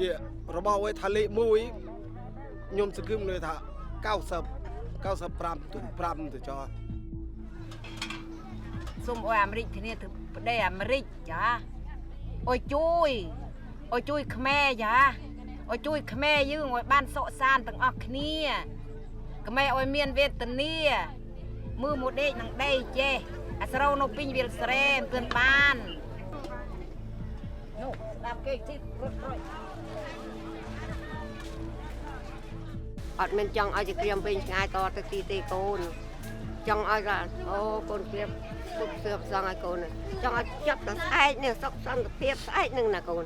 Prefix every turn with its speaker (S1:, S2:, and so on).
S1: ជារបស់ឲ្យថាលេខ1ខ្ញុំសង្ឃឹមថា90 95ទុ5ទៅចោះ
S2: សុំអុយអាមេរិកធានាទៅប្តីអាមេរិកចាអុយជួយខ្មែរចាអុយជួយខ្មែរយើងឲ្យបានសុខសាន្តទាំងអស់គ្នាខ្មែរអុយមានវេទនាមើលមកដេកនឹងដេកចេះអាស្រោនៅពេញវាលស្រែមិនទាន់បាននោះស្ដាប់គេទីរត់រយអត់មានចង់ឲ្យជាក្រៀមពេញឆ្ងាយតទៅទីទេកូនចង់ឲ្យថាអូកូនក្រៀមទុកសឿបសងឲ្យកូនចង់ឲ្យចាប់តែស្អែកនេះសុខសន្តិភាពស្អែកនឹងណាកូន